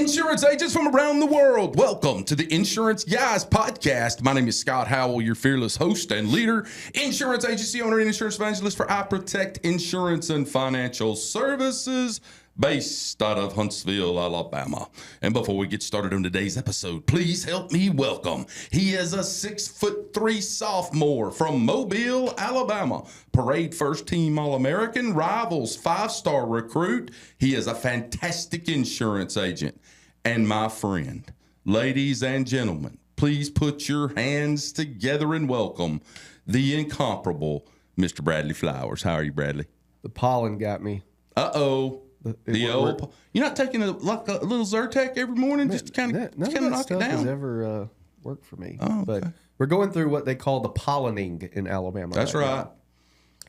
Insurance agents from around the world, welcome to the Insurance Guys podcast. My name is Scott Howell, your fearless host and leader, insurance agency owner and insurance evangelist for I Protect Insurance and Financial Services, based out of Huntsville, Alabama. And before we get started on today's episode, please help me welcome. He is a 6'3" sophomore from Mobile, Alabama. Parade first team All-American, Rivals 5-star recruit. He is a fantastic insurance agent. And my friend, ladies and gentlemen, please put your hands together and welcome the incomparable Mr. Bradley Flowers. How are you, Bradley? The pollen got me. Uh-oh. You're not taking a little Zyrtec every morning just to kind of knock it down? None of that has ever worked for me. Oh, okay. But we're going through what they call the pollening in Alabama. That's right.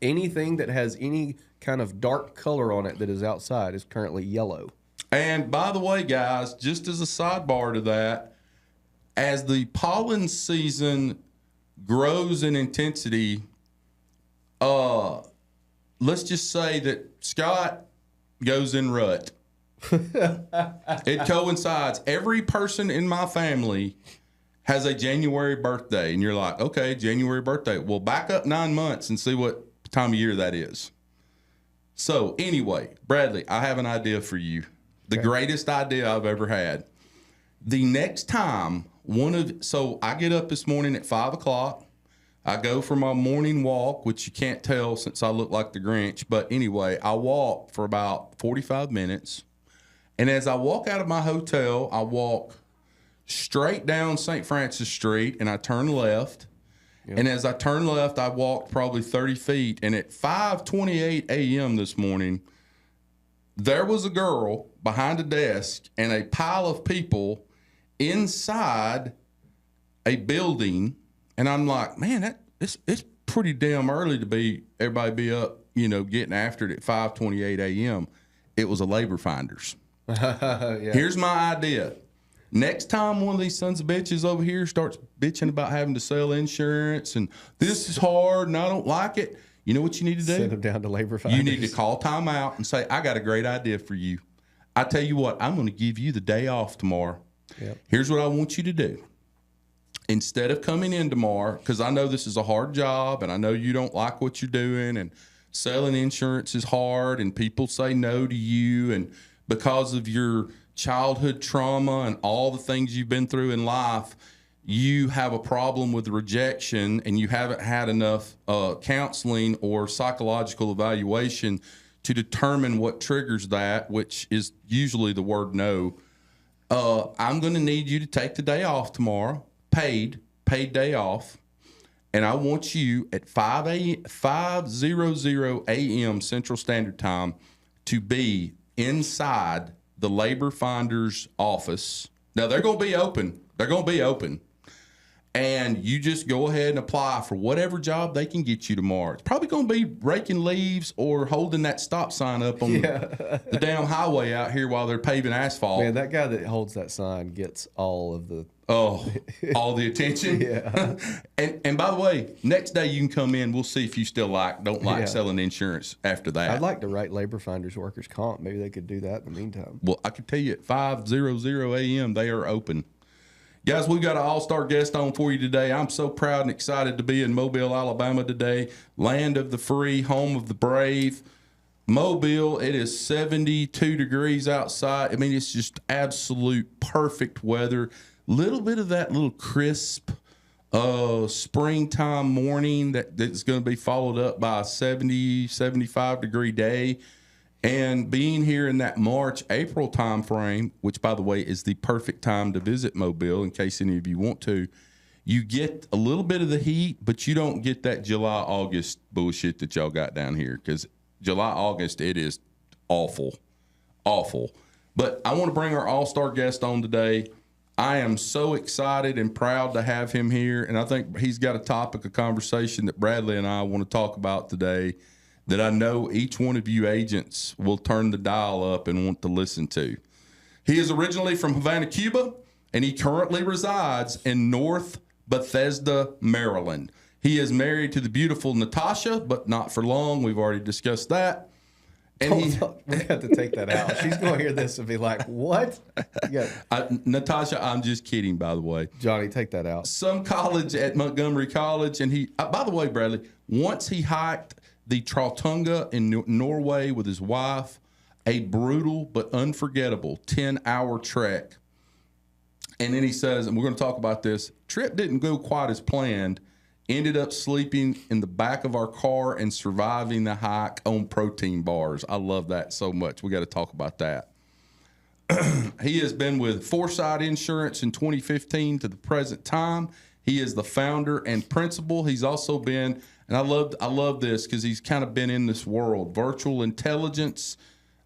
Anything that has any kind of dark color on it that is outside is currently yellow. And by the way, guys, just as a sidebar to that, as the pollen season grows in intensity, let's just say that Scott goes in rut. It coincides. Every person in my family has a January birthday, and you're like, okay, January birthday. Well, back up 9 months and see what time of year that is. So anyway, Bradley, I have an idea for you. The greatest idea I've ever had. The next time so I get up this morning at 5 o'clock. I go for my morning walk, which you can't tell since I look like the Grinch. But anyway, I walk for about 45 minutes. And as I walk out of my hotel, I walk straight down St. Francis Street and I turn left. Yep. And as I turn left, I walked probably 30 feet. And at 5:28 a.m. this morning, there was a girl behind a desk and a pile of people inside a building. And I'm like, man, it's pretty damn early to everybody be up, getting after it at 5:28 a.m. It was a labor finders. Yeah. Here's my idea. Next time one of these sons of bitches over here starts bitching about having to sell insurance and this is hard and I don't like it, you know what you need to do? Send them down to labor finders. You need to call time out and say, I got a great idea for you. I tell you what, I'm going to give you the day off tomorrow. Yep. Here's what I want you to do. Instead of coming in tomorrow, because I know this is a hard job and I know you don't like what you're doing and selling insurance is hard and people say no to you and because of your childhood trauma and all the things you've been through in life, you have a problem with rejection and you haven't had enough counseling or psychological evaluation to determine what triggers that, which is usually the word no. I'm going to need you to take the day off tomorrow. Paid day off, and I want you at 5:00 a.m. Central Standard Time to be inside the labor finder's office. Now they're going to be open. And you just go ahead and apply for whatever job they can get you tomorrow. It's probably going to be raking leaves or holding that stop sign up on the damn highway out here while they're paving asphalt. Man, that guy that holds that sign gets all of the... all the attention. Yeah. And by the way, next day you can come in. We'll see if you still don't like selling insurance after that. I'd like to write labor finders workers comp. Maybe they could do that in the meantime. Well, I can tell you at 5:00 a.m. they are open. Guys, we've got an all-star guest on for you today. I'm so proud and excited to be in Mobile, Alabama today. Land of the free, home of the brave. Mobile, it is 72 degrees outside. I mean, it's just absolute perfect weather. Little bit of that little crisp springtime morning that's going to be followed up by a 70, 75-degree day. And being here in that March-April time frame, which, by the way, is the perfect time to visit Mobile in case any of you want to, you get a little bit of the heat, but you don't get that July-August bullshit that y'all got down here because July-August, it is awful. But I want to bring our all-star guest on today. I am so excited and proud to have him here, and I think he's got a topic of conversation that Bradley and I want to talk about today that I know each one of you agents will turn the dial up and want to listen to. He is originally from Havana, Cuba, and he currently resides in North Bethesda, Maryland. He is married to the beautiful Natasha, but not for long. We've already discussed that. And we have to take that out. She's going to hear this and be like, what? Natasha, I'm just kidding, by the way. Johnny, take that out. Some college at Montgomery College. And he, by the way, Bradley, once he hiked the Trolltunga in Norway with his wife, a brutal but unforgettable 10-hour trek. And then he says, and we're going to talk about this, trip didn't go quite as planned. Ended up sleeping in the back of our car and surviving the hike on protein bars. I love that so much. We got to talk about that. He has been with Foresight Insurance in 2015 to the present time. He is the founder and principal. He's also been, and I love this because he's kind of been in this world, virtual intelligence,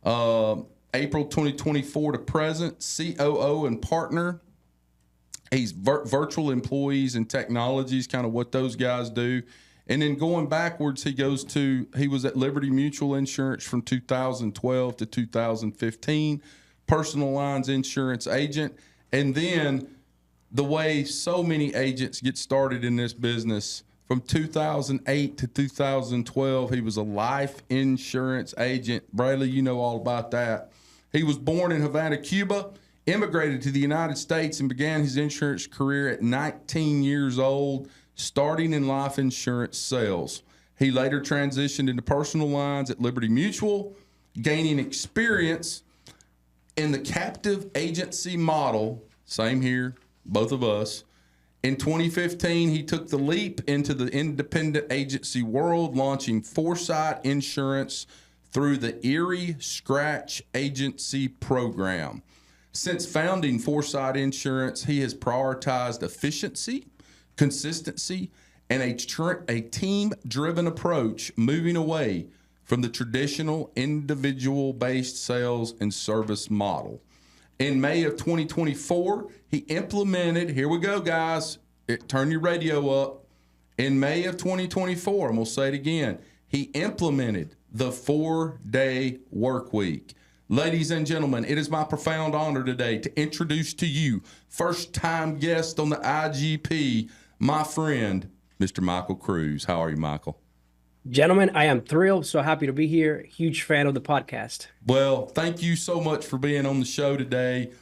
April 2024 to present, COO and partner. He's virtual employees and technologies, kind of what those guys do. And then going backwards, he was at Liberty Mutual Insurance from 2012 to 2015, personal lines insurance agent. And then the way so many agents get started in this business, from 2008 to 2012, he was a life insurance agent. Bradley, you know all about that. He was born in Havana, Cuba. Immigrated to the United States and began his insurance career at 19 years old, starting in life insurance sales. He later transitioned into personal lines at Liberty Mutual, gaining experience in the captive agency model. Same here, both of us. In 2015, he took the leap into the independent agency world, launching Foresight Insurance through the Erie Scratch Agency Program. Since founding Foresight Insurance, he has prioritized efficiency, consistency, and a team-driven approach, moving away from the traditional individual-based sales and service model. In May of 2024, he implemented, here we go, guys, turn your radio up. In May of 2024, and we'll say it again, he implemented the 4-day work week. Ladies and gentlemen, it is my profound honor today to introduce to you first-time guest on the IGP, my friend, Mr. Michael Cruz. How are you, Michael? Gentlemen, I am thrilled. So happy to be here. Huge fan of the podcast. Well, thank you so much for being on the show today.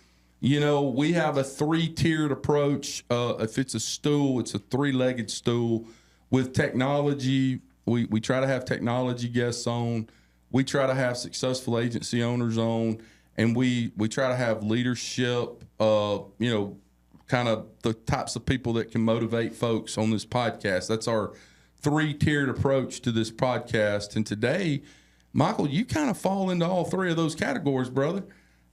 You know, we have a 3-tiered approach. If it's a stool, it's a 3-legged stool. With technology, we try to have technology guests on. We try to have successful agency owners on, and we try to have leadership, kind of the types of people that can motivate folks on this podcast. That's our 3-tiered approach to this podcast. And today, Michael, you kind of fall into all 3 of those categories, brother.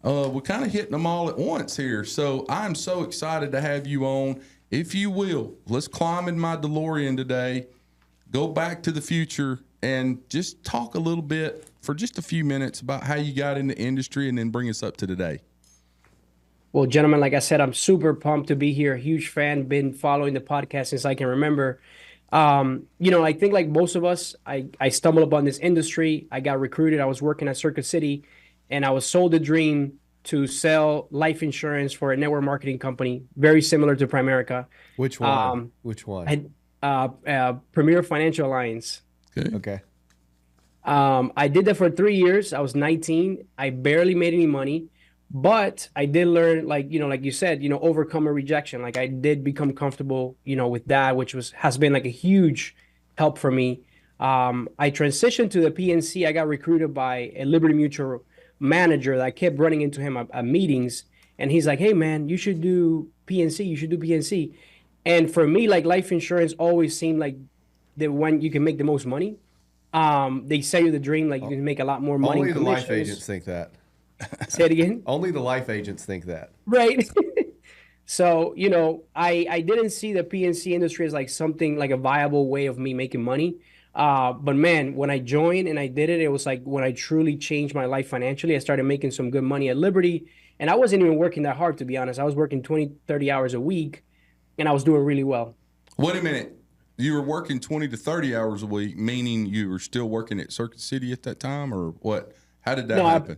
We're kind of hitting them all at once here. So I'm so excited to have you on. If you will, let's climb in my DeLorean today, go back to the future, and just talk a little bit for just a few minutes about how you got in the industry and then bring us up to today. Well, gentlemen, like I said, I'm super pumped to be here. Huge fan, been following the podcast since I can remember. I think like most of us, I stumbled upon this industry. I got recruited. I was working at Circuit City, and I was sold the dream to sell life insurance for a network marketing company, very similar to Primerica. Which one? Which one? Premier Financial Alliance. Okay. I did that for 3 years. I was 19. I barely made any money, but I did learn, like you said, overcome a rejection. Like I did become comfortable, with that, which has been like a huge help for me. I transitioned to the PNC. I got recruited by a Liberty Mutual manager that I kept running into him at meetings. And he's like, hey man, you should do PNC. You should do PNC. And for me, like life insurance always seemed like the one you can make the most money. They sell you the dream, like you can make a lot more money. Only the life agents think that. Say it again. Only the life agents think that. Right. So, I didn't see the PNC industry as like something like a viable way of me making money. But man, when I joined and I did it, it was like when I truly changed my life financially. I started making some good money at Liberty, and I wasn't even working that hard, to be honest. I was working 20, 30 hours a week, and I was doing really well. Wait a minute. You were working 20 to 30 hours a week, meaning you were still working at Circuit City at that time, or what? How did that happen?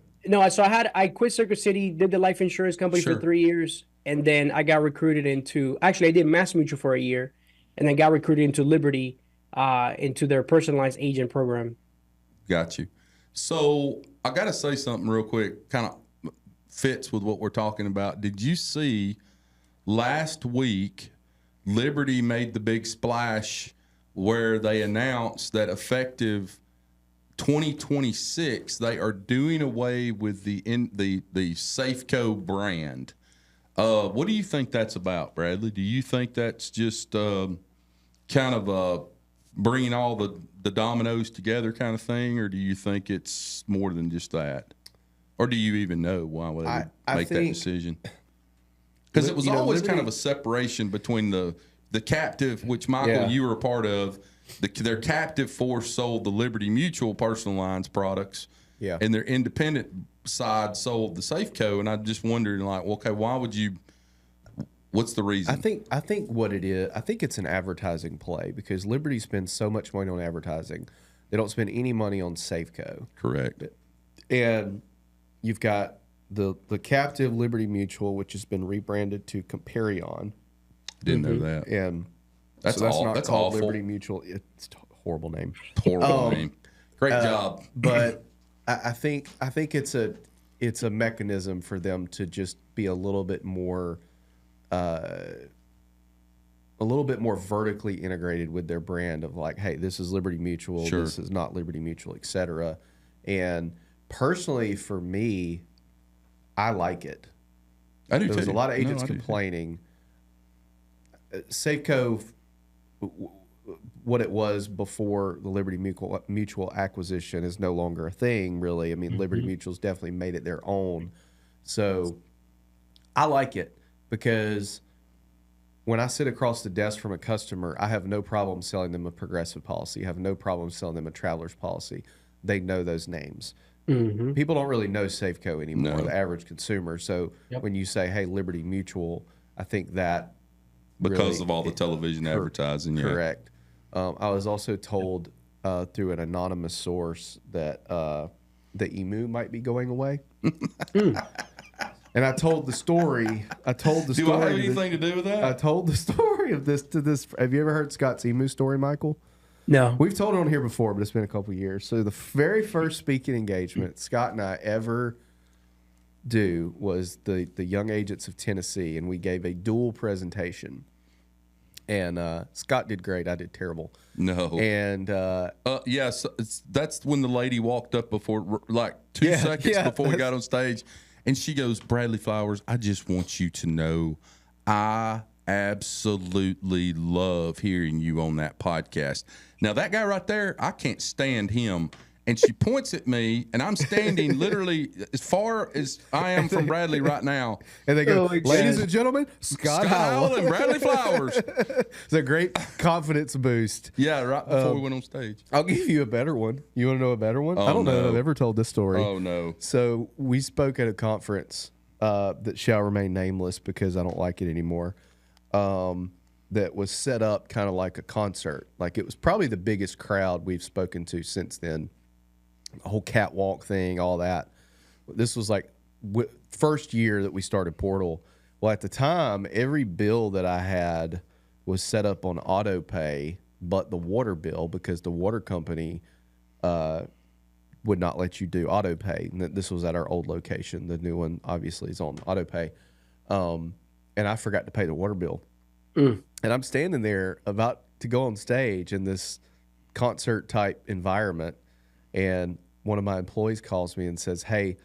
So I quit Circuit City, did the life insurance company for 3 years, and then I got recruited I did Mass Mutual for a year, and then got recruited into Liberty, into their personalized agent program. Got you. So I got to say something real quick, kind of fits with what we're talking about. Did you see last week Liberty made the big splash where they announced that effective 2026 they are doing away with the Safeco brand? What do you think that's about, Bradley? Do you think that's just kind of bringing all the dominoes together kind of thing, or do you think it's more than just that? Or do you even know why would they make that decision? Because it was always kind of a separation between the captive, which, Michael, you were a part of. Their captive force sold the Liberty Mutual personal lines products, and their independent side sold the Safeco. And I just wondered, like, okay, why would you? What's the reason? I think what it is, I think it's an advertising play because Liberty spends so much money on advertising, they don't spend any money on Safeco. Correct. And you've got the captive Liberty Mutual, which has been rebranded to Comparion. Didn't know that. And that's not that's called awful. Liberty Mutual. It's a horrible name. Horrible name. Great job. But I think it's a mechanism for them to just be a little bit more vertically integrated with their brand of like, hey, this is Liberty Mutual, this is not Liberty Mutual, et cetera. And personally, for me, I like it. I do too. There was a lot of agents complaining. Safeco, what it was before the Liberty Mutual acquisition, is no longer a thing, really. I mean, Liberty Mutual's definitely made it their own. So I like it because when I sit across the desk from a customer, I have no problem selling them a Progressive policy. I have no problem selling them a Travelers policy. They know those names. People don't really know Safeco anymore, the average consumer. So when you say, hey, Liberty Mutual, I think that because of all the television advertising. Correct. I was also told through an anonymous source that the emu might be going away. And I told the story. Do I have anything to do with that? I told the story of this to this. Have you ever heard Scott's emu story, Michael? No. We've told it on here before, but it's been a couple of years. So the very first speaking engagement Scott and I ever do was the Young Agents of Tennessee, and we gave a dual presentation. And Scott did great. I did terrible. No. And yes, that's when the lady walked up before, like 2 seconds before we got on stage, and she goes, "Bradley Flowers, I just want you to know, I absolutely love hearing you on that podcast." Now that guy right there, I can't stand him. And she points at me, and I'm standing literally as far as I am from Bradley right now. And they go, ladies and gentlemen, Scott Howell and Bradley Flowers. It's a great confidence boost. Yeah, right before we went on stage. I'll give you a better one. You want to know a better one? I don't know that I've ever told this story. Oh, no. So we spoke at a conference that shall remain nameless because I don't like it anymore, that was set up kind of like a concert. Like it was probably the biggest crowd we've spoken to since then. The whole catwalk thing, all that. This was like first year that we started Portal. Well, at the time, every bill that I had was set up on auto pay, but the water bill, because the water company would not let you do auto pay. And this was at our old location. The new one obviously is on auto pay. And I forgot to pay the water bill. And I'm standing there about to go on stage in this concert type environment. And one of my employees calls me and says, "Hey,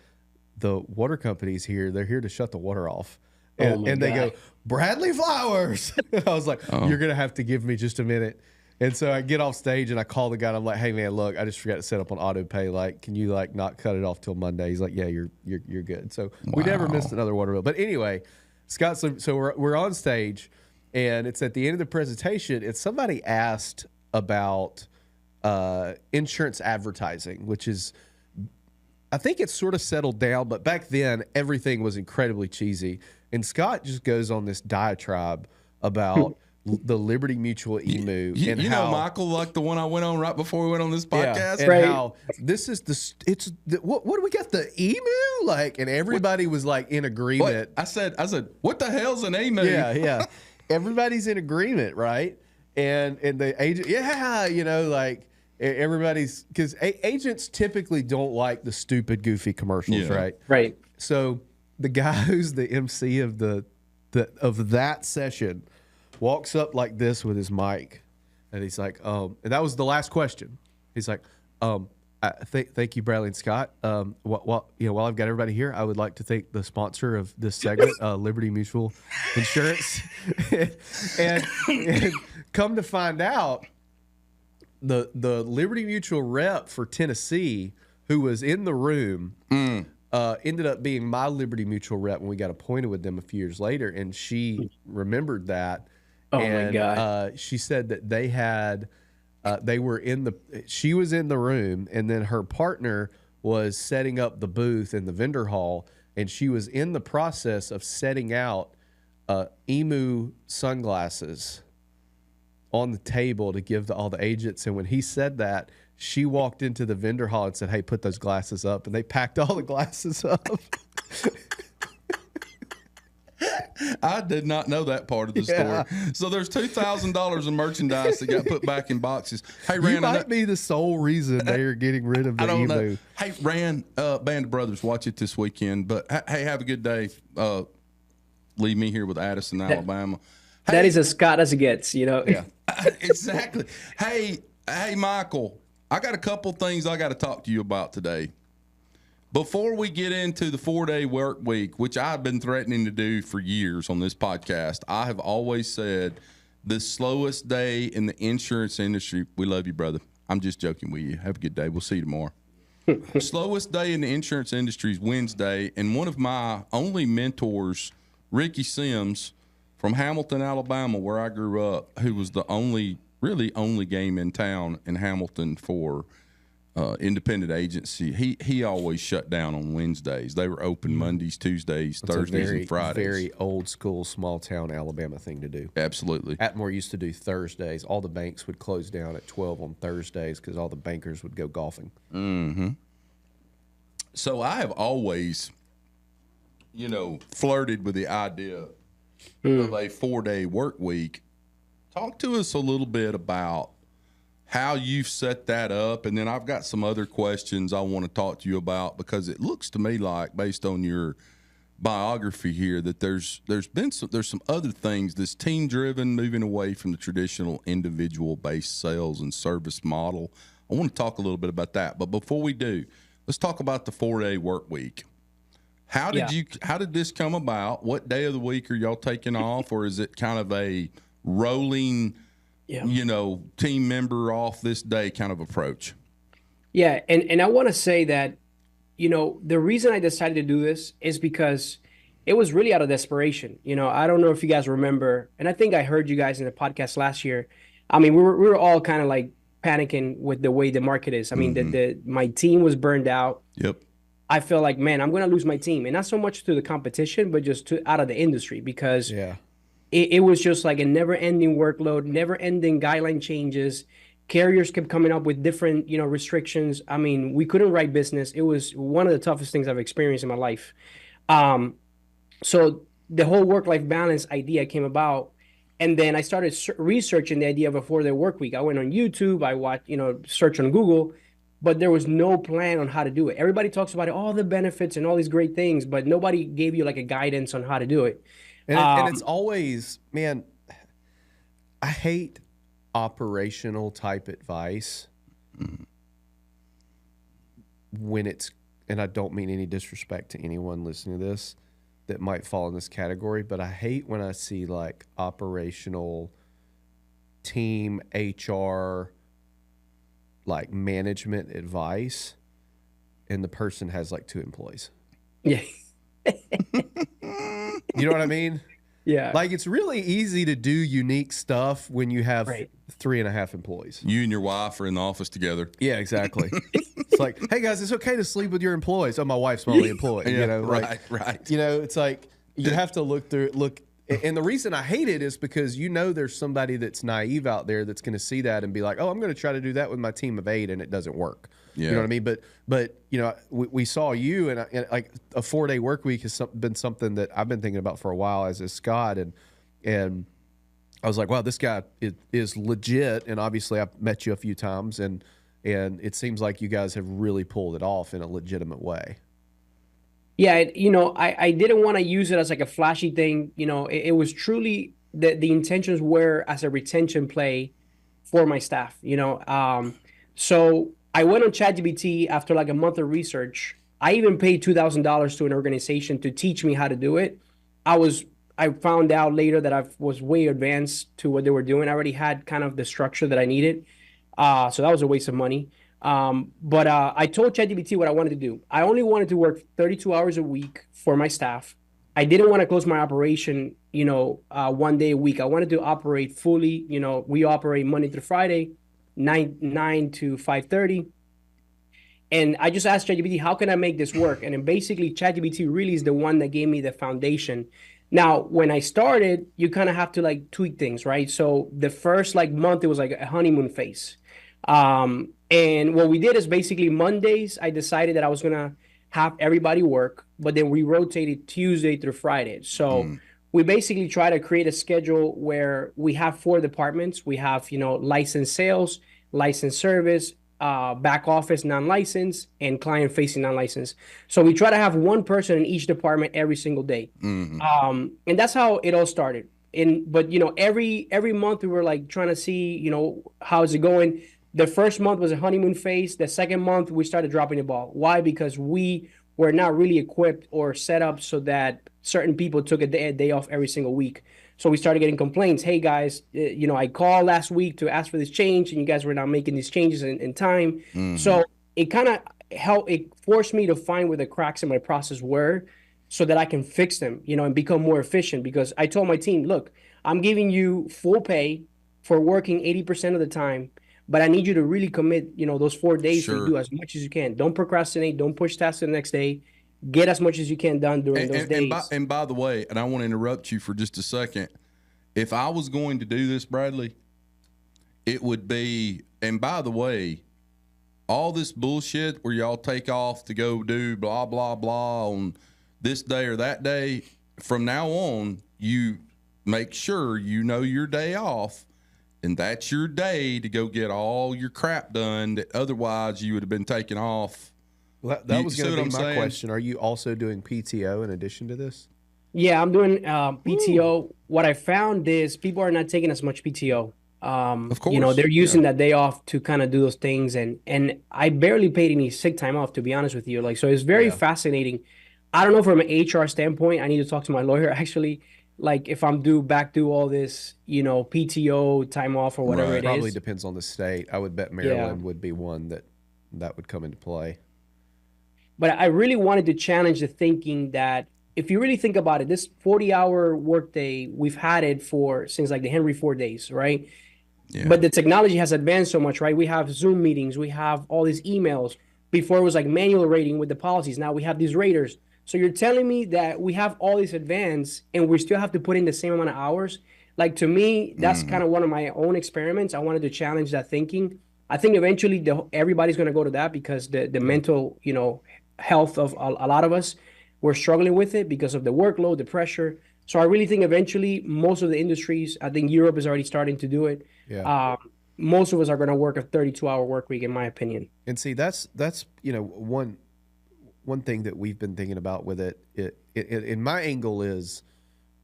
the water company's here. They're here to shut the water off." And they go, "Bradley Flowers." And I was like, "You're going to have to give me just a minute." And so I get off stage and I call the guy and I'm like, "Hey man, look, I just forgot to set up on auto pay. Like, can you like not cut it off till Monday?" He's like, "Yeah, you're good." So we never missed another water bill. But anyway, Scott, so we're on stage and it's at the end of the presentation and somebody asked about insurance advertising, which is, I think it's sort of settled down, but back then everything was incredibly cheesy. And Scott just goes on this diatribe about the Liberty Mutual emu. And you know, Michael, like the one I went on right before we went on this podcast, and how this is what do we got, the emu? Like, and everybody was like in agreement. I said, what the hell's an emu? Yeah. Everybody's in agreement, right? And the agent, like everybody's because agents typically don't like the stupid, goofy commercials, right? Right. So the guy who's the MC of of that session walks up like this with his mic, and he's like, and that was the last question. He's like, thank you, Bradley and Scott. While I've got everybody here, I would like to thank the sponsor of this segment, Liberty Mutual Insurance. and come to find out, the Liberty Mutual rep for Tennessee, who was in the room, ended up being my Liberty Mutual rep when we got appointed with them a few years later, and she remembered that. Oh my God! She said that they had. She was in the room, and then her partner was setting up the booth in the vendor hall, and she was in the process of setting out emu sunglasses on the table to give to all the agents. And when he said that, she walked into the vendor hall and said, "Hey, put those glasses up," and they packed all the glasses up. I did not know that part of the story. So there's $2,000 of merchandise that got put back in boxes. Hey, Rand, you might be the sole reason they are getting rid of the emu. Know. Hey, Rand, Band of Brothers, watch it this weekend. But hey, have a good day. Leave me here with Addison, Alabama. Hey, that is as Scott as it gets, Yeah, exactly. Hey, Michael, I got a couple things I got to talk to you about today. Before we get into the 4-day work week, which I've been threatening to do for years on this podcast, I have always said the slowest day in the insurance industry. We love you, brother. I'm just joking with you. Have a good day. We'll see you tomorrow. Slowest day in the insurance industry is Wednesday. And one of my only mentors, Ricky Sims from Hamilton, Alabama, where I grew up, who was the only game in town in Hamilton for independent agency, he always shut down on Wednesdays. They were open Mondays, Tuesdays, Thursdays, and Fridays. Very old school, small town Alabama thing to do. Absolutely. Atmore used to do Thursdays. All the banks would close down at 12 on Thursdays because all the bankers would go golfing. Mm-hmm. So I have always, flirted with the idea of a 4-day work week. Talk to us a little bit about how you've set that up, and then I've got some other questions I want to talk to you about, because it looks to me like, based on your biography here, that there's some other things. This team driven, moving away from the traditional individual based sales and service model. I want to talk a little bit about that, but before we do, let's talk about the 4-day work week. How did this come about? What day of the week are y'all taking off, or is it kind of a rolling team member off this day kind of approach? Yeah. And I want to say that, the reason I decided to do this is because it was really out of desperation. I don't know if you guys remember, and I think I heard you guys in the podcast last year. I mean, we were all kind of like panicking with the way the market is. I mean, my team was burned out. Yep. I feel like, man, I'm going to lose my team. And not so much to the competition, but just out of the industry, because it was just like a never-ending workload, never-ending guideline changes. Carriers kept coming up with different, restrictions. I mean, we couldn't write business. It was one of the toughest things I've experienced in my life. So the whole work-life balance idea came about, and then I started researching the idea of a 4-day work week. I went on YouTube. I watched, search on Google, but there was no plan on how to do it. Everybody talks about all the benefits and all these great things, but nobody gave you like a guidance on how to do it. And it's always, man, I hate operational type advice when it's, and I don't mean any disrespect to anyone listening to this that might fall in this category, but I hate when I see like operational team HR, like management advice, and the person has like 2 employees. Yeah. You know what I mean? Yeah. Like, it's really easy to do unique stuff when you have 3.5 employees. You and your wife are in the office together. Yeah, exactly. It's like, hey guys, it's okay to sleep with your employees. Oh, my wife's my only employee. Yeah, right. It's like you have to look. And the reason I hate it is because there's somebody that's naive out there that's going to see that and be like, oh, I'm going to try to do that with my team of 8, and it doesn't work. Yeah. You know what I mean? But we saw you, and like a 4-day work week has been something that I've been thinking about for a while, as is Scott, and I was like, wow, this guy is legit. And obviously I've met you a few times, and and it seems like you guys have really pulled it off in a legitimate way. Yeah, I didn't want to use it as like a flashy thing. It was truly the intentions were as a retention play for my staff. So I went on ChatGPT after like a month of research. I even paid $2,000 to an organization to teach me how to do it. I found out later that I was way advanced to what they were doing. I already had kind of the structure that I needed. So that was a waste of money. But I told ChatGPT what I wanted to do. I only wanted to work 32 hours a week for my staff. I didn't want to close my operation, 1 day a week. I wanted to operate fully. We operate Monday through Friday, 9 to 5:30. And I just asked ChatGPT, how can I make this work? And then basically ChatGPT really is the one that gave me the foundation. Now, when I started, you kind of have to like tweak things, right? So the first like month, it was like a honeymoon phase. And what we did is basically Mondays, I decided that I was going to have everybody work, but then we rotated Tuesday through Friday. So we basically try to create a schedule where we have 4 departments. We have, licensed sales, licensed service, back office non-licensed, and client-facing non-licensed. So we try to have one person in each department every single day. And that's how it all started. But every month we were like trying to see, how is it going? The first month was a honeymoon phase. The second month we started dropping the ball. Why? Because we were not really equipped or set up so that certain people took a day off every single week. So we started getting complaints. Hey guys, I called last week to ask for this change, and you guys were not making these changes in time. So it kind of helped. It forced me to find where the cracks in my process were, so that I can fix them, and become more efficient. Because I told my team, look, I'm giving you full pay for working 80% of the time, but I need you to really commit, those 4 days to do as much as you can. Don't procrastinate. Don't push tasks to the next day. Get as much as you can done during those days. And by the way, and I want to interrupt you for just a second. If I was going to do this, Bradley, it would be, and by the way, all this bullshit where y'all take off to go do blah, blah, blah on this day or that day, from now on, you make sure you know your day off, and that's your day to go get all your crap done that otherwise you would have been taking off. Well, that was going to be my question. Are you also doing PTO in addition to this? Yeah, I'm doing PTO. What I found is people are not taking as much PTO. Of course. They're using that day off to kind of do those things. And I barely paid any sick time off, to be honest with you. So it's very fascinating. I don't know, from an HR standpoint, I need to talk to my lawyer, actually. Like if I'm back due all this, PTO time off or whatever it is. Probably depends on the state. I would bet Maryland would be one that would come into play. But I really wanted to challenge the thinking that if you really think about it, this 40-hour workday, we've had it since like the Henry Ford days, right? Yeah. But the technology has advanced so much, right? We have Zoom meetings. We have all these emails. Before it was like manual rating with the policies. Now we have these raters. So you're telling me that we have all this advance and we still have to put in the same amount of hours? Like, to me, that's kind of one of my own experiments. I wanted to challenge that thinking. I think eventually everybody's going to go to that because the mental, health of a lot of us, we're struggling with it because of the workload, the pressure. So I really think eventually most of the industries, I think Europe is already starting to do it. Yeah. Most of us are going to work a 32-hour work week, in my opinion. And see, that's one thing that we've been thinking about with it. In my angle is,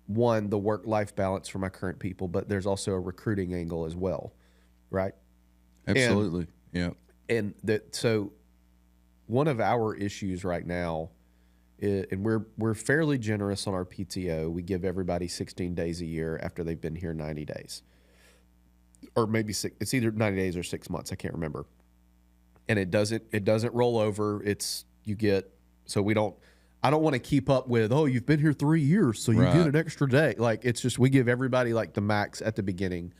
one, the work-life balance for my current people, but there's also a recruiting angle as well, right? Absolutely, yeah. And so one of our issues right now, and we're fairly generous on our PTO. We give everybody 16 days a year after they've been here 90 days. Or maybe it's either 90 days or 6 months. I can't remember. And it doesn't roll over. I don't want to keep up with, you've been here 3 years, so you get an extra day. Like, it's just, we give everybody like the max at the beginning.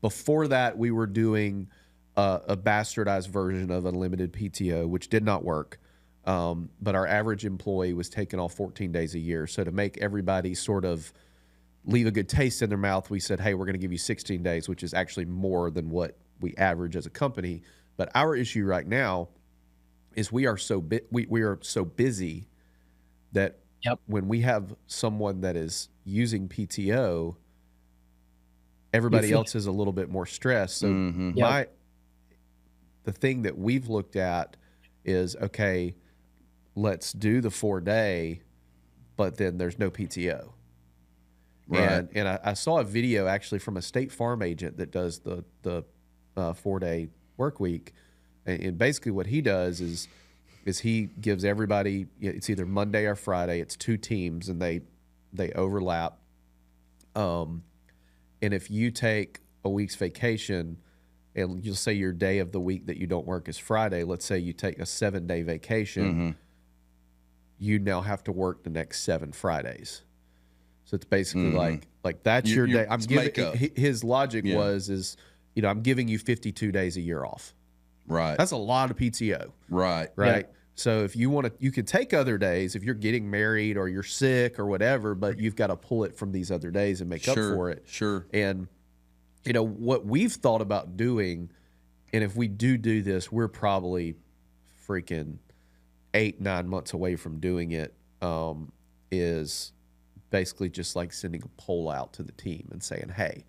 Before that, we were doing a bastardized version of unlimited PTO, which did not work. But our average employee was taking off 14 days a year. So to make everybody sort of leave a good taste in their mouth, we said, hey, we're going to give you 16 days, which is actually more than what we average as a company. But our issue right now is we are so busy that when we have someone that is using PTO, everybody else is a little bit more stressed. So the thing that we've looked at is, okay, let's do the 4-day, but then there's no PTO. Right. And I saw a video actually from a State Farm agent that does the 4-day work week. And basically what he does is he gives everybody, it's either Monday or Friday, it's 2 teams, and they overlap. And if you take a week's vacation, and you'll say your day of the week that you don't work is Friday, let's say you take a 7-day vacation, you now have to work the next 7 Fridays. So it's basically like that's your day. I'm giving his logic is I'm giving you 52 days a year off. Right. That's a lot of PTO. Right. Right. Yeah. So if you want to, you can take other days if you're getting married or you're sick or whatever, but you've got to pull it from these other days and make up for it. Sure. And what we've thought about doing, and if we do this, we're probably freaking 8-9 months away from doing it, is basically just like sending a poll out to the team and saying, hey,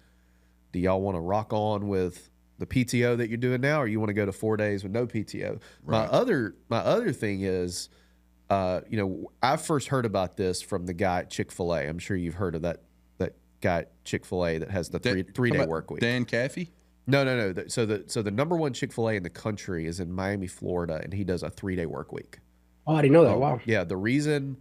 do y'all want to rock on with the PTO that you're doing now, or you want to go to 4 days with no PTO? Right. My other thing is, I first heard about this from the guy at Chick-fil-A. I'm sure you've heard of that guy at Chick-fil-A that has the three-day work week. Dan Caffey? No. So the number one Chick-fil-A in the country is in Miami, Florida, and he does a 3-day work week. Oh, I didn't know that. Wow. Yeah, the reason.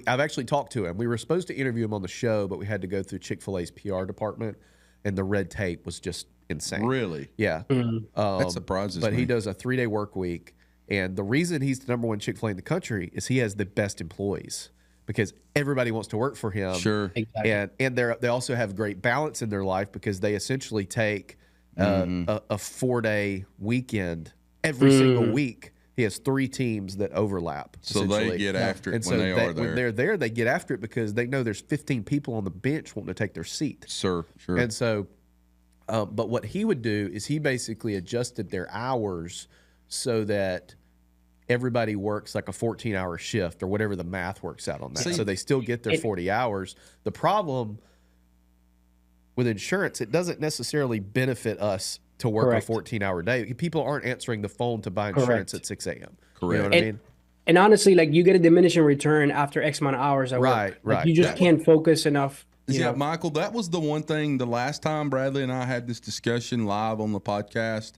I've actually talked to him. We were supposed to interview him on the show, but we had to go through Chick-fil-A's PR department, and the red tape was just insane. Really? Yeah. That surprises me. But he does a 3-day work week, and the reason he's the number one Chick-fil-A in the country is he has the best employees because everybody wants to work for him. Sure. Exactly. And they also have great balance in their life because they essentially take a 4-day weekend every single week. He has 3 teams that overlap. So they get after it when they are there. When they're there, they get after it because they know there's 15 people on the bench wanting to take their seat. Sure. And so, but what he would do is he basically adjusted their hours so that everybody works like a 14-hour shift or whatever the math works out on that. So they still get their 40 hours. The problem with insurance, it doesn't necessarily benefit us to work a 14-hour day. People aren't answering the phone to buy insurance at 6 a.m. Correct. You know what I mean? And honestly, like you get a diminishing return after X amount of hours at work. Right. Like, you just can't focus enough. Yeah, Michael, that was the one thing the last time Bradley and I had this discussion live on the podcast.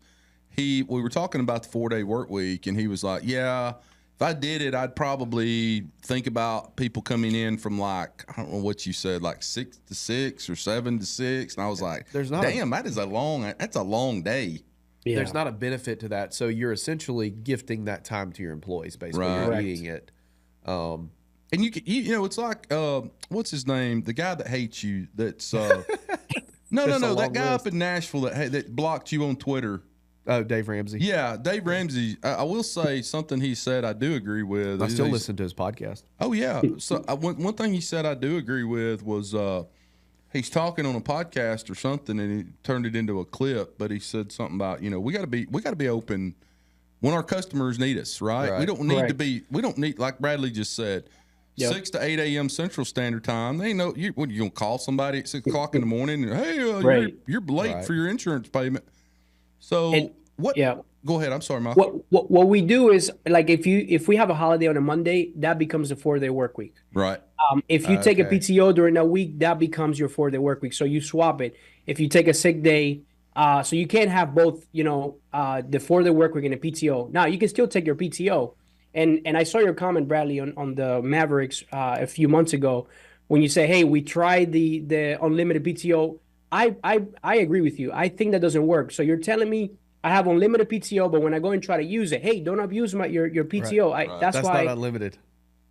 We were talking about the 4-day work week, and he was like, yeah, if I did it, I'd probably think about people coming in from like, I don't know what you said, like 6 to 6 or 7 to 6. And I was like, that's a long day. Yeah. There's not a benefit to that. So you're essentially gifting that time to your employees, basically. Right. You're eating it. And it's like, what's his name? The guy that hates you. That's no. That guy up in Nashville that blocked you on Twitter. Oh, Dave Ramsey. Yeah, Dave Ramsey. I will say something he said I do agree with. I still listen to his podcast. Oh yeah. So one thing he said I do agree with was he's talking on a podcast or something, and he turned it into a clip. But he said something about we got to be open when our customers need us. Right? We don't need to be. We don't need, like Bradley just said. 6 to 8 a.m. Central Standard Time. They know you gonna call somebody at 6 o'clock in the morning and hey, you're late for your insurance payment. So go ahead. I'm sorry, Michael. What we do is, like, if we have a holiday on a Monday, that becomes a 4-day work week. Right. If you take a PTO during that week, that becomes your 4-day work week. So you swap it. If you take a sick day, so you can't have both, the 4-day work week and a PTO. Now you can still take your PTO. And I saw your comment, Bradley, on the Mavericks a few months ago when you say, hey, we tried the unlimited PTO. I agree with you. I think that doesn't work. So you're telling me I have unlimited PTO, but when I go and try to use it, hey, don't abuse your PTO. Right. That's why not unlimited.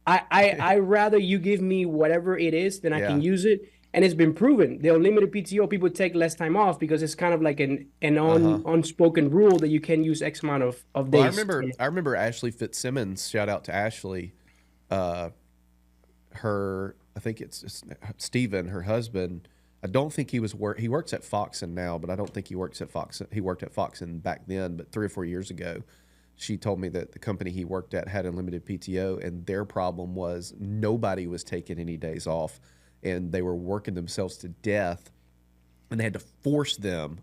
I rather you give me whatever it is, then I can use it. And it's been proven. The unlimited PTO, people take less time off because it's kind of like an unspoken rule that you can use X amount of days. Well, I remember Ashley Fitzsimmons. Shout out to Ashley. I think it's Steven, her husband. I don't think he works at Foxen now, but I don't think he works at Foxen. He worked at Foxen back then, but 3 or 4 years ago. She told me that the company he worked at had unlimited PTO, and their problem was nobody was taking any days off. And they were working themselves to death, and they had to force them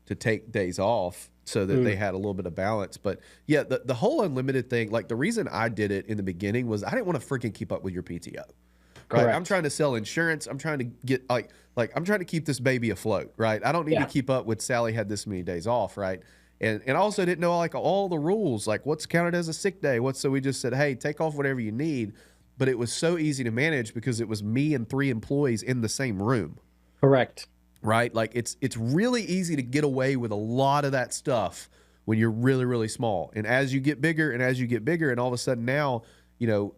to take days off so that they had a little bit of balance. But yeah, the whole unlimited thing, like the reason I did it in the beginning was I didn't want to freaking keep up with your PTO. Right? Correct. I'm trying to sell insurance. I'm trying to get like I'm trying to keep this baby afloat, right? I don't need to keep up with Sally had this many days off, right? And I also didn't know like all the rules, like what's counted as a sick day. So we just said, hey, take off whatever you need. But it was so easy to manage because it was me and 3 employees in the same room. Correct. Right? Like it's really easy to get away with a lot of that stuff when you're really, really small. And as you get bigger and all of a sudden now, you know,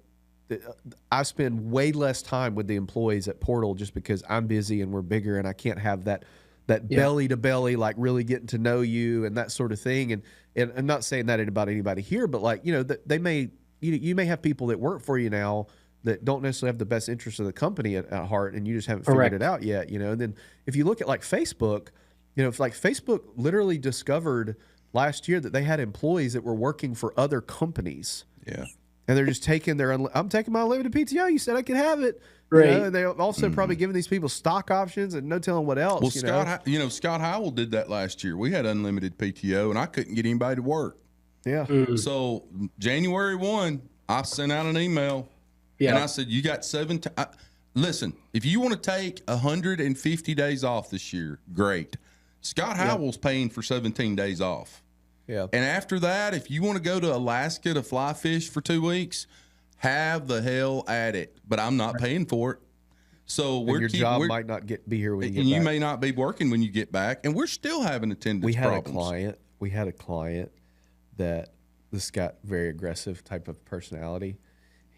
I spend way less time with the employees at Portal just because I'm busy and we're bigger and I can't have that belly to belly, like really getting to know you and that sort of thing. And I'm not saying that about anybody here, but like, you know, they may, you may have people that work for you now that don't necessarily have the best interest of the company at heart, and you just haven't figured it out yet, you know. And then if you look at like Facebook, you know, if like Facebook literally discovered last year that they had employees that were working for other companies. Yeah. And they're just taking I'm taking my unlimited PTO. You said I could have it. Right. You know, and they're also probably giving these people stock options and no telling what else. Well, Scott Howell did that last year. We had unlimited PTO, and I couldn't get anybody to work. Yeah. So January 1, I sent out an email, and I said, you got 7 listen, if you want to take 150 days off this year, great. Scott Howell's paying for 17 days off. Yeah. And after that, if you want to go to Alaska to fly fish for 2 weeks, have the hell at it. But I'm not paying for it. So your job might not be here when you get back. And you may not be working when you get back. And we're still having attendance problems. We had a client that this got very aggressive type of personality.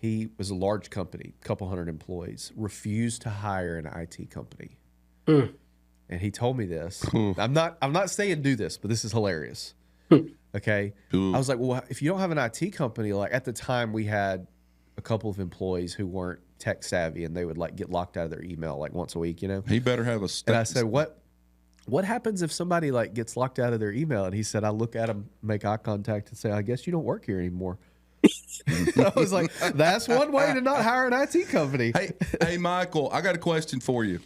He was a large company, a couple hundred employees, refused to hire an IT company. And he told me this. I'm not saying do this, but this is hilarious. Okay. I was like, well, if you don't have an IT company, like at the time we had a couple of employees who weren't tech savvy and they would like get locked out of their email like once a week, you know? He better have a And I said, what happens if somebody like gets locked out of their email? And he said, I look at him, make eye contact and say, I guess you don't work here anymore. I was like, that's one way to not hire an IT company. Hey, Michael, I got a question for you.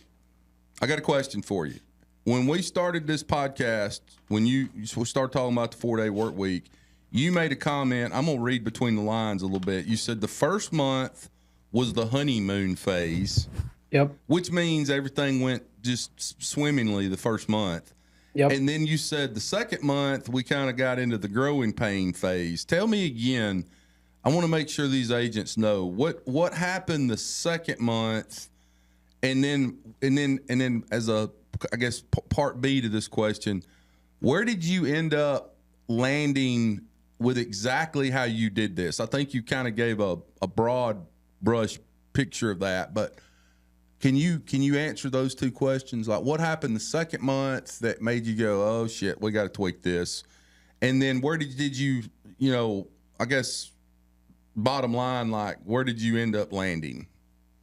When we started this podcast, when you started talking about the 4-day work week, you made a comment. I'm going to read between the lines a little bit. You said the first month was the honeymoon phase. Yep. Which means everything went just swimmingly the first month. Yep. And then you said the second month we kind of got into the growing pain phase. Tell me again. I want to make sure these agents know what happened the second month, and then as a, I guess, part B to this question, where did you end up landing with exactly how you did this? I think you kind of gave a broad brush picture of that, but can you answer those two questions? Like what happened the second month that made you go, oh shit, we got to tweak this, and then where did you I guess bottom line, like where did you end up landing?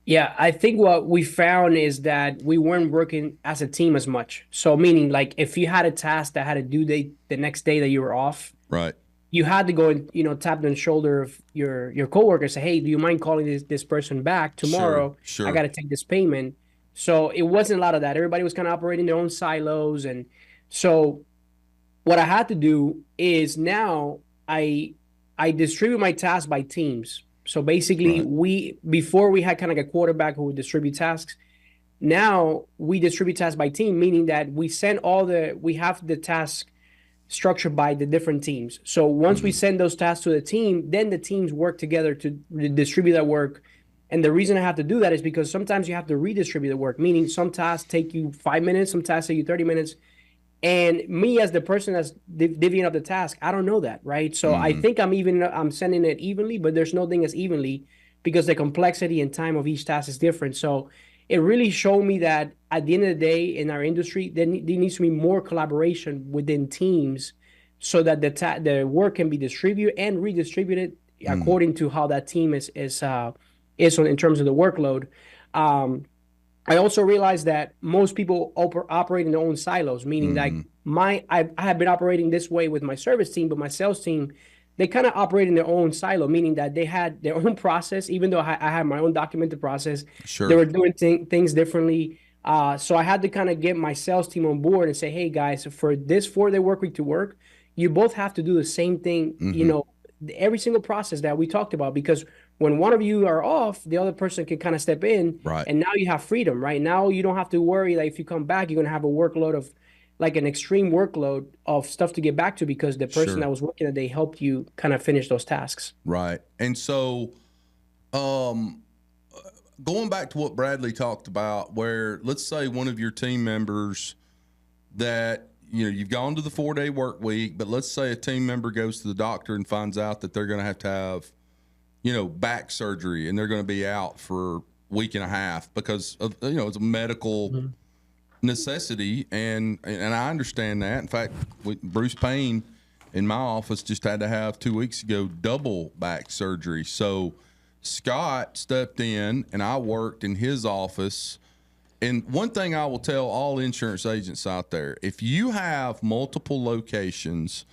Yeah, I think what we found is that we weren't working as a team as much. So meaning like if you had a task that had a due date the next day that you were off, right, you had to go and tap on the shoulder of your coworker and say, hey, do you mind calling this person back tomorrow? Sure. I got to take this payment. So it wasn't a lot of that. Everybody was kind of operating their own silos. And so what I had to do is now I distribute my tasks by teams. So basically before we had kind of like a quarterback who would distribute tasks. Now we distribute tasks by team, meaning that we have the task structured by the different teams. So once we send those tasks to the team, then the teams work together to distribute that work. And the reason I have to do that is because sometimes you have to redistribute the work, meaning some tasks take you 5 minutes, some tasks take you 30 minutes. And me as the person that's divvying up the task, I don't know that, right? So I think I'm sending it evenly, but there's no thing as evenly because the complexity and time of each task is different. So it really showed me that at the end of the day in our industry, there needs to be more collaboration within teams so that the work can be distributed and redistributed according to how that team is in terms of the workload. I also realized that most people operate in their own silos, meaning like I have been operating this way with my service team, but my sales team, they kind of operate in their own silo, meaning that they had their own process, even though I had my own documented process. Sure. They were doing things differently. So I had to kind of get my sales team on board and say, hey guys, for this 4-day work week to work, you both have to do the same thing, every single process that we talked about, because when one of you are off, the other person can kind of step in, Right. and now you have freedom, right? Now you don't have to worry that if you come back, you're going to have a workload of like an extreme workload of stuff to get back to, because the person that was working that day helped you kind of finish those tasks. Right. And so, going back to what Bradley talked about, where let's say one of your team members that, you've gone to the 4-day work week, but let's say a team member goes to the doctor and finds out that they're going to have, back surgery, and they're going to be out for a week and a half because of, it's a medical necessity. And I understand that. In fact, Bruce Payne in my office just had to have 2 weeks ago double back surgery. So Scott stepped in, and I worked in his office. And one thing I will tell all insurance agents out there, if you have multiple locations,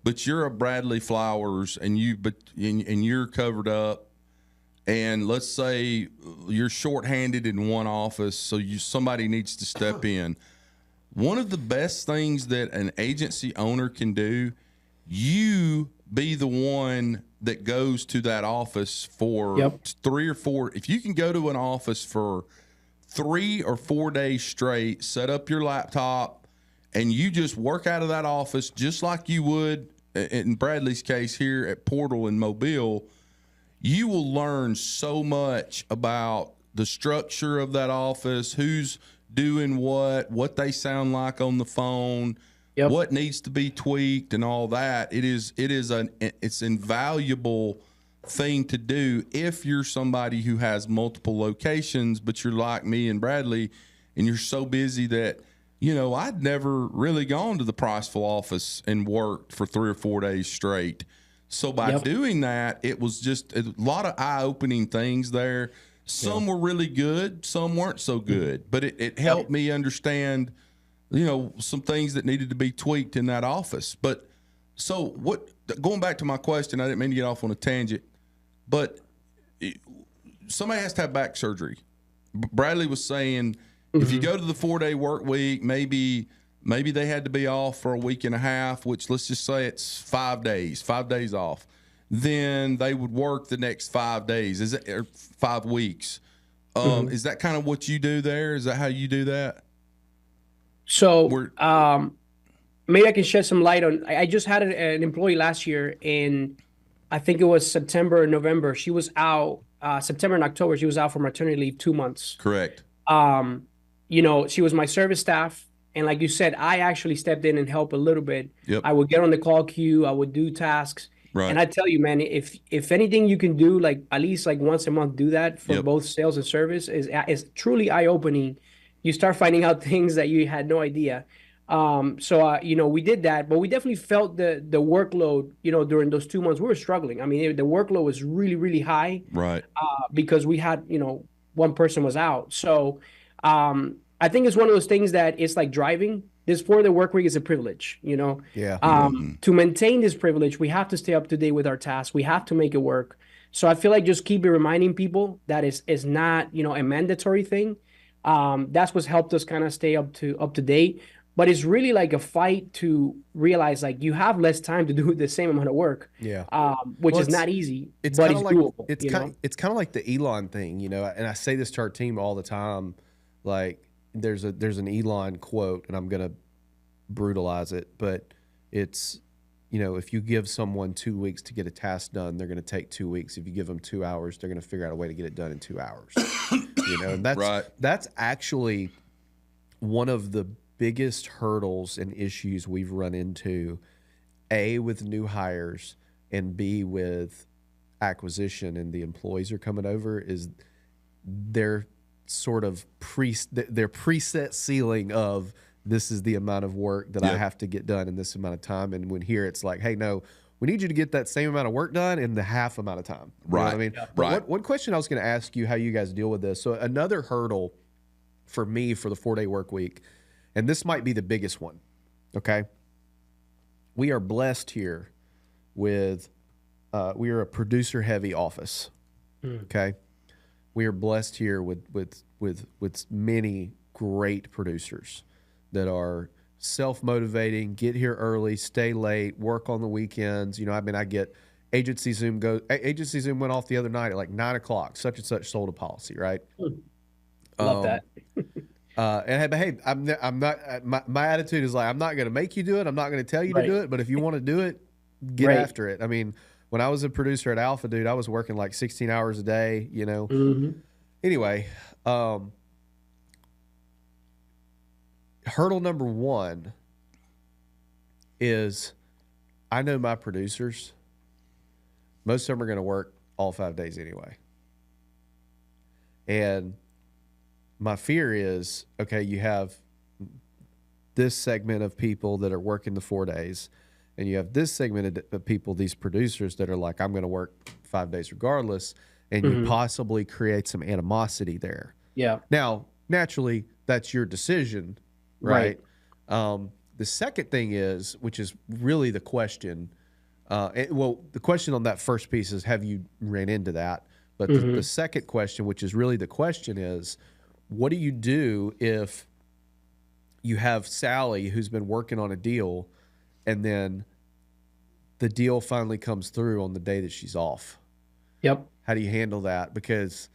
but you're a Bradley Flowers and you're covered up, and let's say you're shorthanded in one office, so somebody needs to step in. One of the best things that an agency owner can do, you be the one that goes to that office for 3 or 4. If you can go to an office for 3 or 4 days straight, set up your laptop, and you just work out of that office just like you would in Bradley's case here at Portal in Mobile, you will learn so much about the structure of that office, who's doing what they sound like on the phone, what needs to be tweaked, and all that. It's invaluable thing to do if you're somebody who has multiple locations, but you're like me and Bradley, and you're so busy that, I'd never really gone to the Priceville office and worked for 3 or 4 days straight. So by doing that, it was just a lot of eye-opening things there. Some were really good, some weren't so good, but it helped me understand, some things that needed to be tweaked in that office. But so going back to my question, I didn't mean to get off on a tangent, but somebody has to have back surgery. Bradley was saying, if you go to the 4-day work week, maybe they had to be off for a week and a half, which let's just say it's 5 days off. Then they would work the next 5 days, or 5 weeks. Is that kind of what you do there? Is that how you do that? So maybe I can shed some light on. I just had an employee last year in, I think it was September or November. She was out, September and October, she was out for maternity leave 2 months. Correct. She was my service staff. And like you said, I actually stepped in and helped a little bit. Yep. I would get on the call queue. I would do tasks. Right. And I tell you, man, if anything you can do, like at least like once a month, do that for both sales and service is truly eye-opening. You start finding out things that you had no idea. We did that, but we definitely felt the workload, during those 2 months. We were struggling. I mean, the workload was really, really high. Right. Because we had, one person was out. So I think it's one of those things that it's like driving. This 4-day work week is a privilege, To maintain this privilege, we have to stay up to date with our tasks. We have to make it work. So I feel like just keep reminding people that is not, a mandatory thing. That's what's helped us kind of stay up to date. But it's really like a fight to realize like you have less time to do the same amount of work. Yeah. Which is not easy, but it's doable. It's kind of like the Elon thing, and I say this to our team all the time. Like there's an Elon quote, and I'm gonna brutalize it, but it's, if you give someone 2 weeks to get a task done, they're gonna take 2 weeks. If you give them 2 hours, they're gonna figure out a way to get it done in 2 hours. And that's right. That's actually one of the biggest hurdles and issues we've run into, A, with new hires, and B, with acquisition and the employees are coming over, is their sort of their preset ceiling of this is the amount of work that I have to get done in this amount of time. And when here it's like, hey, no, we need you to get that same amount of work done in the half amount of time. You know what I mean? Yeah. But Right. one question I was going to ask you, how you guys deal with this. So another hurdle for me for the 4-day work week, and this might be the biggest one, okay? We are blessed here with, we are a producer-heavy office, okay? We are blessed here with many great producers that are self-motivating, get here early, stay late, work on the weekends. You know, I mean, I get Agency Zoom went off the other night at like 9 o'clock. Such and such sold a policy, right? Love that. And hey, I'm not. My attitude is like, I'm not going to make you do it. I'm not going to tell you to do it. But if you want to do it, get after it. I mean, when I was a producer at Alpha, dude, I was working like 16 hours a day. You know. Anyway, hurdle number one is, I know my producers. Most of them are going to work all 5 days anyway. And my fear is, okay, you have this segment of people that are working the 4 days, and you have this segment of people, these producers that are like, I'm going to work 5 days regardless, and you possibly create some animosity there. Yeah. Now, naturally, that's your decision, right? The second thing is, which is really the question, the question on that first piece is, have you ran into that? But the second question, which is really the question, is, what do you do if you have Sally who's been working on a deal and then the deal finally comes through on the day that she's off? Yep. How do you handle that? Because,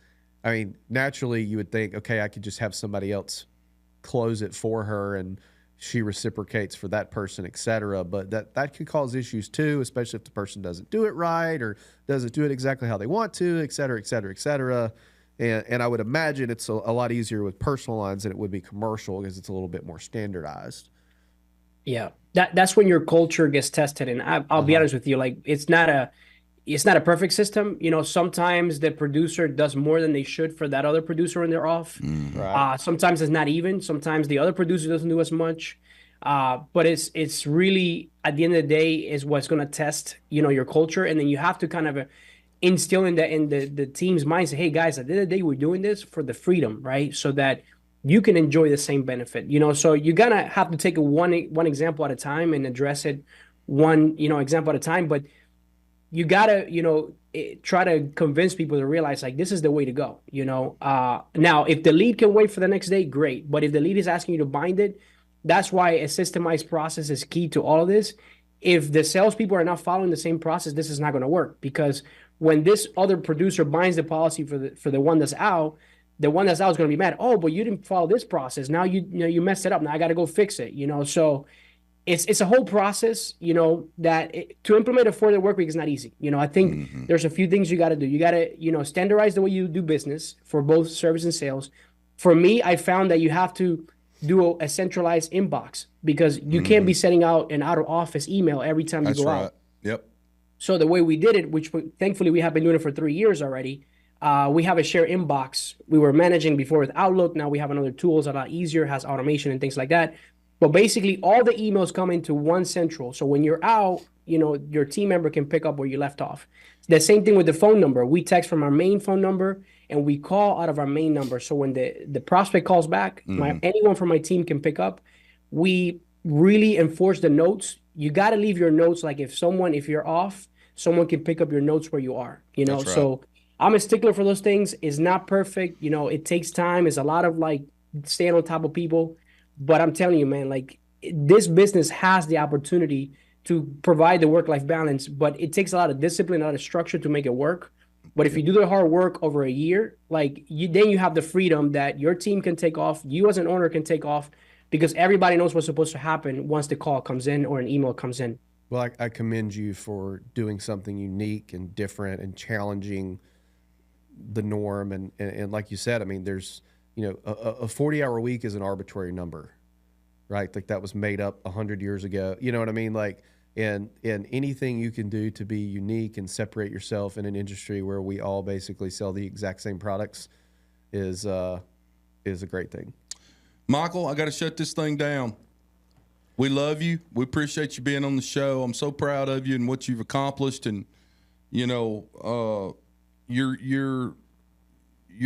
I mean, naturally you would think, okay, I could just have somebody else close it for her and she reciprocates for that person, et cetera. But that could cause issues too, especially if the person doesn't do it right or doesn't do it exactly how they want to, et cetera, et cetera, et cetera. And I would imagine it's a lot easier with personal lines than it would be commercial because it's a little bit more standardized. Yeah, that's when your culture gets tested. And I'll be honest with you, like it's not a perfect system. You know, sometimes the producer does more than they should for that other producer when they're off. Right. Sometimes it's not even. Sometimes the other producer doesn't do as much. But it's really, at the end of the day, is what's going to test, you know, your culture. And then you have to kind of instill in the team's mind, say, hey guys, at the end of the day, we're doing this for the freedom, right? So that you can enjoy the same benefit, you know. So you're gonna have to take one example at a time and address it one, you know, example at a time. But you gotta, you know, try to convince people to realize like this is the way to go, you know. Now, if the lead can wait for the next day, great. But if the lead is asking you to bind it, that's why a systemized process is key to all of this. If the salespeople are not following the same process, this is not going to work, because when this other producer binds the policy for the one that's out, the one that's out is going to be mad. Oh, but you didn't follow this process. Now you messed it up. Now I got to go fix it. You know, so it's a whole process. You know, that to implement a 4-day work week is not easy. You know, I think there's a few things you got to do. You got to, you know, standardize the way you do business for both service and sales. For me, I found that you have to do a centralized inbox, because you can't be sending out an out of office email every time you go out. Yep. So the way we did it, which thankfully we have been doing it for 3 years already, we have a shared inbox. We were managing before with Outlook. Now we have another tool that's a lot easier, has automation and things like that. But basically all the emails come into one central. So when you're out, you know, your team member can pick up where you left off. The same thing with the phone number. We text from our main phone number and we call out of our main number. So when the prospect calls back, anyone from my team can pick up. We really enforce the notes. You got to leave your notes. Like if you're off, someone can pick up your notes where you are, you know? Right. So I'm a stickler for those things. It's not perfect. You know, it takes time. It's a lot of like staying on top of people, but I'm telling you, man, like this business has the opportunity to provide the work-life balance, but it takes a lot of discipline, a lot of structure to make it work. But if you do the hard work over a year, like then you have the freedom that your team can take off. You as an owner can take off, because everybody knows what's supposed to happen once the call comes in or an email comes in. Well, I commend you for doing something unique and different and challenging the norm. And like you said, I mean, there's, you know, a 40-hour week is an arbitrary number, right? Like that was made up 100 years ago. You know what I mean? Like, and anything you can do to be unique and separate yourself in an industry where we all basically sell the exact same products is a great thing. Michael, I got to shut this thing down. We love you. We appreciate you being on the show. I'm so proud of you and what you've accomplished. And, you know, you're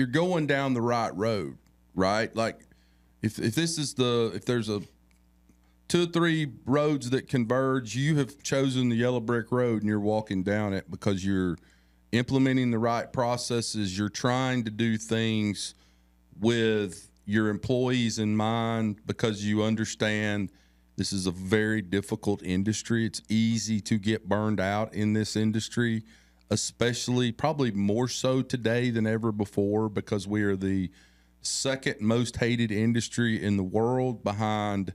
going down the right road, right? Like if there's a 2 or 3 roads that converge, you have chosen the yellow brick road and you're walking down it because you're implementing the right processes. You're trying to do things with your employees in mind because you understand this is a very difficult industry. It's easy to get burned out in this industry, especially probably more so today than ever before because we are the second most hated industry in the world behind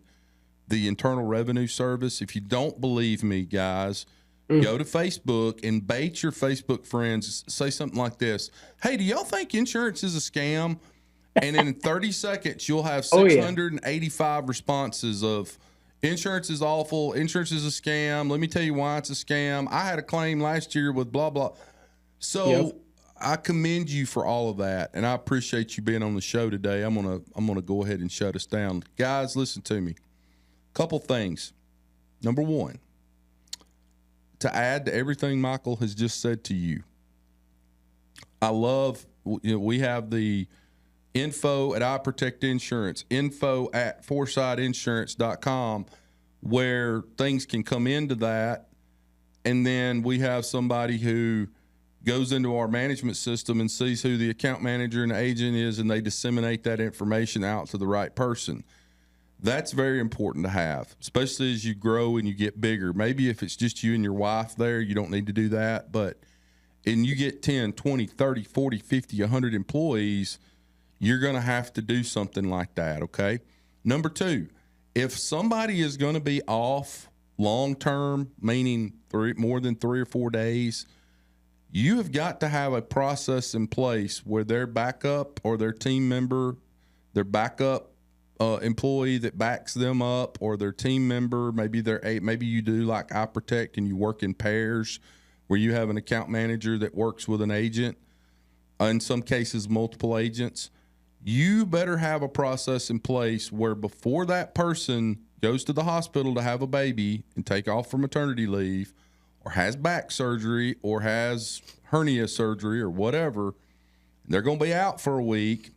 the Internal Revenue Service. If you don't believe me, guys, go to Facebook and bait your Facebook friends. Say something like this. Hey, do y'all think insurance is a scam? And in 30 seconds, you'll have 685 responses of insurance is awful. Insurance is a scam. Let me tell you why it's a scam. I had a claim last year with blah, blah. So I commend you for all of that. And I appreciate you being on the show today. I'm gonna go ahead and shut us down. Guys, listen to me. Couple things. Number one, to add to everything Michael has just said to you, I love, we have the info at I Protect Insurance, info at foresightinsurance.com, where things can come into that. And then we have somebody who goes into our management system and sees who the account manager and agent is, and they disseminate that information out to the right person. That's very important to have, especially as you grow and you get bigger. Maybe if it's just you and your wife there, you don't need to do that. But and you get 10, 20, 30, 40, 50, 100 employees, you're going to have to do something like that, okay? Number two, if somebody is going to be off long-term, meaning more than 3 or 4 days, you have got to have a process in place where their backup or their team member, their backup employee that backs them up, or their team member, maybe you do like I Protect and you work in pairs where you have an account manager that works with an agent, in some cases multiple agents. You better have a process in place where before that person goes to the hospital to have a baby and take off for maternity leave, or has back surgery, or has hernia surgery, or whatever, they're going to be out for a week,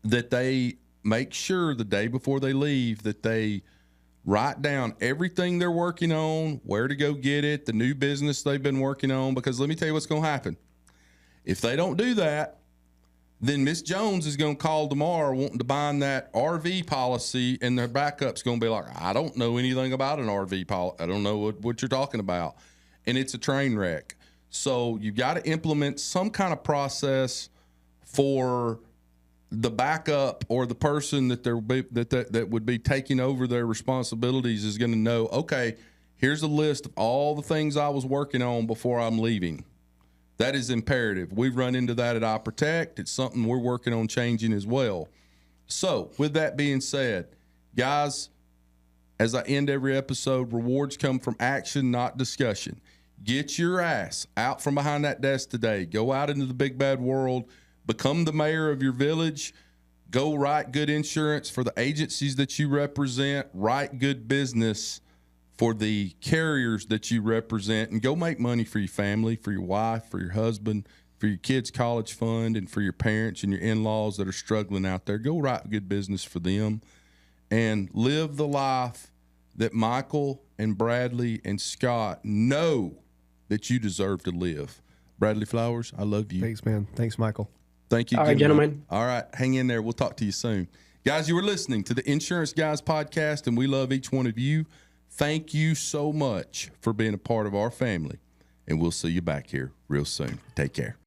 that they make sure the day before they leave that they write down everything they're working on, where to go get it, the new business they've been working on. Because let me tell you what's going to happen. If they don't do that, then Miss Jones is going to call tomorrow wanting to bind that RV policy, and their backup's going to be like, I don't know anything about an RV policy. I don't know what you're talking about. And it's a train wreck. So you've got to implement some kind of process for the backup, or the person that would be taking over their responsibilities is going to know, okay, here's a list of all the things I was working on before I'm leaving. That is imperative. We've run into that at I Protect. It's something we're working on changing as well. So with that being said, guys, as I end every episode, rewards come from action, not discussion. Get your ass out from behind that desk today. Go out into the big bad world. Become the mayor of your village. Go write good insurance for the agencies that you represent. Write good business for the carriers that you represent, and go make money for your family, for your wife, for your husband, for your kids' college fund, and for your parents and your in-laws that are struggling out there. Go write good business for them and live the life that Michael and Bradley and Scott know that you deserve to live. Bradley Flowers, I love you. Thanks, man. Thanks, Michael. Thank you. All right, gentlemen. All right, hang in there. We'll talk to you soon. Guys, you were listening to the Insurance Guys podcast, and we love each one of you. Thank you so much for being a part of our family, and we'll see you back here real soon. Take care.